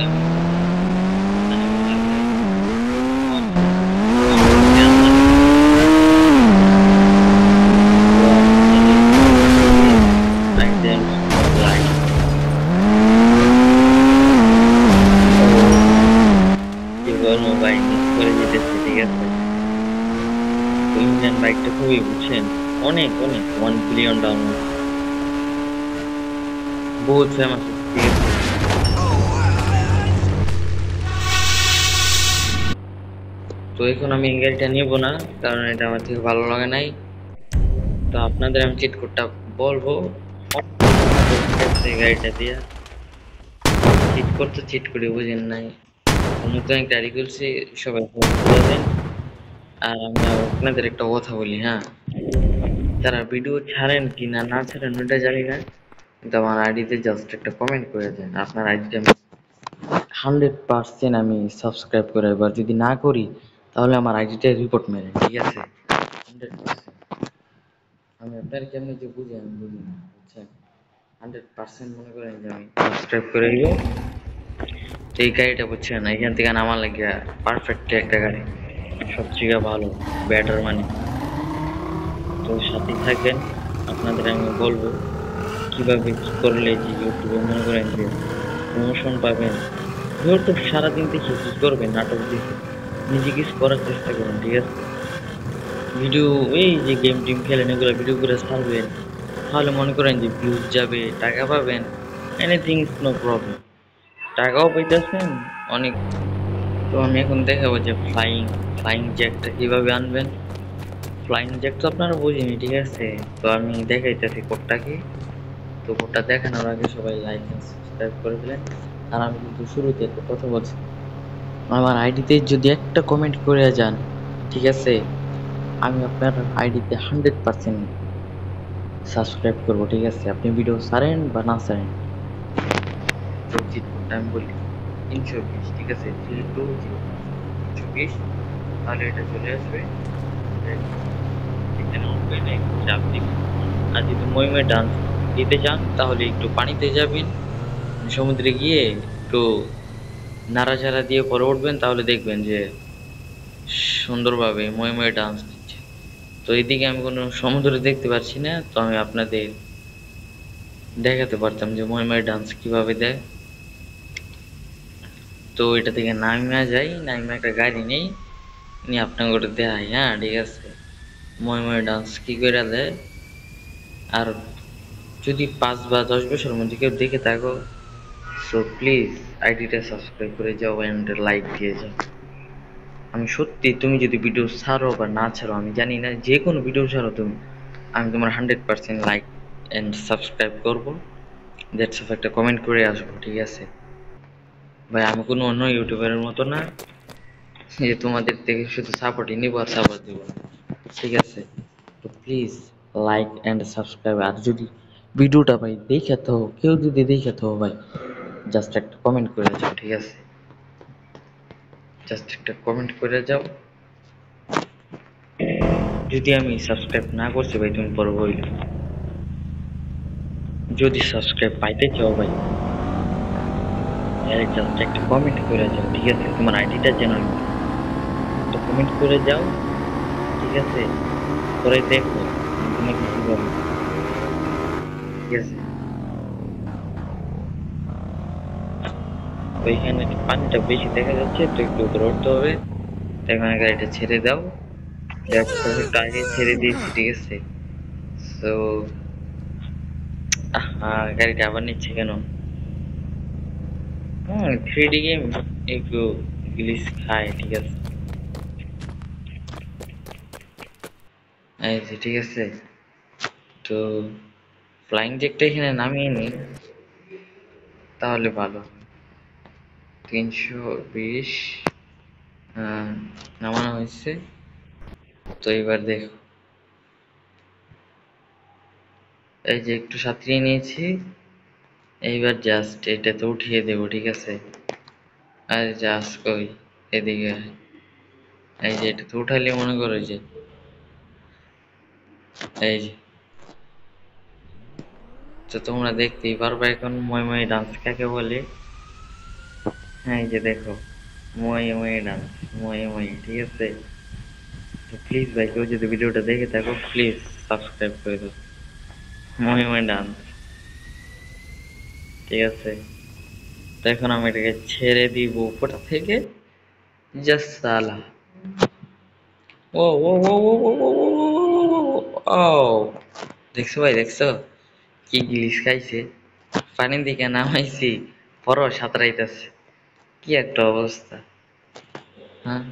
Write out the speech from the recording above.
কি বলবো ভাই, মিস করে যেতেছে। ঠিক আছে, তো ইন্ডিয়ান বাইকটা খুবই, বুঝছেন, অনেক অনেক 1 বিলিয়ন ডাউনলোড, বহুত ফেমাস। ঠিক আছে, তো এখন আমি এই গাড়িটা নিব না, কারণ এটা আমার থেকে ভালো লাগে নাই। তো আপনাদের আমি চিট কোডটা বলবো, এই গাড়িটা দিয়ে চিট করতে, চিট করে বুঝেন নাই। নতুন একটা গাড়ি খুলছি, সবাই follow করে দেন। আর আমি আপনাদের একটা কথা বলি, হ্যাঁ, তারা ভিডিও ছাড়েন কি না না ছাড়েন ওটা জানি না, কিন্তু আমার আইডিতে জাস্ট একটা কমেন্ট করে দেন। আপনার আইডিতে আমি 100% আমি সাবস্ক্রাইব করে, এবার যদি না করি তাহলে আমার আইডিটা রিপোর্ট মেরে, ঠিক আছে, 100%। আমি আপনার কেমনি যে বুঝি আমি বুঝি না, বুঝছেন, 100% মনে করেন যে আমি সাবস্ক্রাইব করে দিব। তো এই গাড়িটা বুঝছেন, এখান থেকে নামার লাগে পারফেক্ট একটা গাড়ি, সবচেয়ে ভালো, ব্যাটার মানে। তো সাথেই থাকবেন, আপনাদের আমি বলবো কিভাবে কি করলে যে ইউটিউবে মনে করেন যে প্রমোশন পাবেন। ইউটিউব সারাদিন দেখে কি করবেন, নাটক দেখে নিজে কিছু করার চেষ্টা করুন, ঠিক আছে। ভিডিও, এই যে গেম টেম খেলেন এগুলো ভিডিও করে ছাড়বেন, তাহলে মনে করেন যে ভিউজ যাবে, টাকা পাবেন, এনিথিং ইজ নো প্রবলেম, টাকাও পাইতেছেন অনেক। তো আমি এখন দেখাবো যে ফ্লাইং ফ্লাইং জ্যাকটা কিভাবে আনবেন। ফ্লাইং জ্যাক তো আপনারা বুঝিনি, ঠিক আছে, তো আমি দেখাইতেছি কোডটা কি। তো কোডটা দেখানোর আগে সবাই লাইক এন্ড সাবস্ক্রাইব করে দিলেন। আর আমি কিন্তু শুরুতে একটা কথা বলছি, আমার আইডিতে যদি একটা কমেন্ট করে যান, ঠিক আছে, আমি আপনার আইডিতে 100% সাবস্ক্রাইব করবো, ঠিক আছে, আপনি ভিডিও ছাড়েন বা না ছাড়েন। তো চিট কোডটা আমি বলি, 320, ঠিক আছে, 320, 320, তাহলে এটা চলে আসবে। এখানে উঠবেন, একটু চাপ দিবেন। আর যদি মইমে ডান্স দিতে চান তাহলে একটু পানিতে যাবেন, সমুদ্রে গিয়ে একটু নাড়াচাড়া দিয়ে পরে উঠবেন, তাহলে দেখবেন যে সুন্দরভাবে মইময় ডান্স দিচ্ছে। তো এদিকে আমি কোনো সমুদ্র দেখতে পাচ্ছি না, তো আমি আপনাদের দেখাতে পারতাম যে মইময় ডান্স কিভাবে দেয়। তো এটা থেকে নামিয়া যাই, নামিয়ে একটা গাড়ি নেই, নিয়ে আপনাকে ওটা দেখাই, হ্যাঁ, ঠিক আছে, মইময় ডান্স কি করে দেয়। আর যদি 5 বা 10 বছরের মধ্যে কেউ দেখে থাকো, সো প্লিজ আইডিটা সাবস্ক্রাইব করে যাও অ্যান্ড লাইক দিয়ে যাও। আমি সত্যি, তুমি যদি ভিডিও ছাড়ো বা না ছাড়ো আমি জানি না, যে কোনো ভিডিও ছাড়ো তুমি, আমি তোমার 100% লাইক অ্যান্ড সাবস্ক্রাইব করবো, দ্যাটস অফ একটা কমেন্ট করে আসবো, ঠিক আছে ভাই। আমি কোনো অন্য ইউটিউবারের মতো না যে তোমাদের থেকে শুধু সাপোর্টই নিবো আর সাপোর্ট দিব না, ঠিক আছে। তো প্লিজ লাইক অ্যান্ড সাবস্ক্রাইব। আর যদি ভিডিওটা ভাই দেখে তো, কেউ যদি দেখে তো ভাই, জাস্ট একটা কমেন্ট করে যাও, ঠিক আছে, জাস্ট একটা কমেন্ট করে যাও। যদি আমি সাবস্ক্রাইব না করছি ভাই, তুমি পরে বলবে। যদি সাবস্ক্রাইব পাইতে চাও ভাই, তাহলে জাস্ট একটা কমেন্ট করে যাও, ঠিক আছে, তোমার আইডিটা যেন একটা কমেন্ট করে যাও, ঠিক আছে, পরে দেখো তুমি কিছু বলো, ঠিক আছে। ওইখানে পানিটা বেশি দেখা যাচ্ছে, তো একটু উপরে উঠতে হবে। তো এখানে গাড়িটা ছেড়ে দাও, দেখো একটু আগে ছেড়ে দিয়েছি, ঠিক আছে। তো গাড়িটা আবার নিচ্ছে কেন? 3D গেম একটু গ্লিচ খায়, ঠিক আছে, এই যে, ঠিক আছে। তো ফ্লাইং জ্যাকটা এখানে নামিয়ে নিই, তাহলে ভালো হয়। 320 নামানো হয়েছে। তো এবার দেখো, এই যে একটু সাঁতরিয়ে নিয়েছি, এইবার জাস্ট এটাতে উঠিয়ে দেবো, ঠিক আছে। আর জাস্ট কই, এদিকে আয়। এই যে এটাতে উঠাইলে মনে করো যে, এই যে, তো তোমরা দেখতেই পারবে এখন মই মই ডান্স কাকে বলে। হ্যাঁ এই যে দেখো, মই মই ডান্স, মই মই, ঠিক আছে। তো প্লিজ ভাই, কেউ যদি ভিডিওটা দেখে থাকো প্লিজ সাবস্ক্রাইব করে দাও। মই মই ডান্স, ঠিক আছে। তো এখন আমি এটাকে ছেড়ে দিব উপর থেকে, জাস্ট সালা। ও ও ও ও ও ও ও ও ও ও ও। দেখছো ভাই, দেখছো কি গিলিস খাইছে? পানির দিকে নামাইছি, পরও সাঁতরাইতেছে। কি একটা অবস্থা, হ্যাঁ।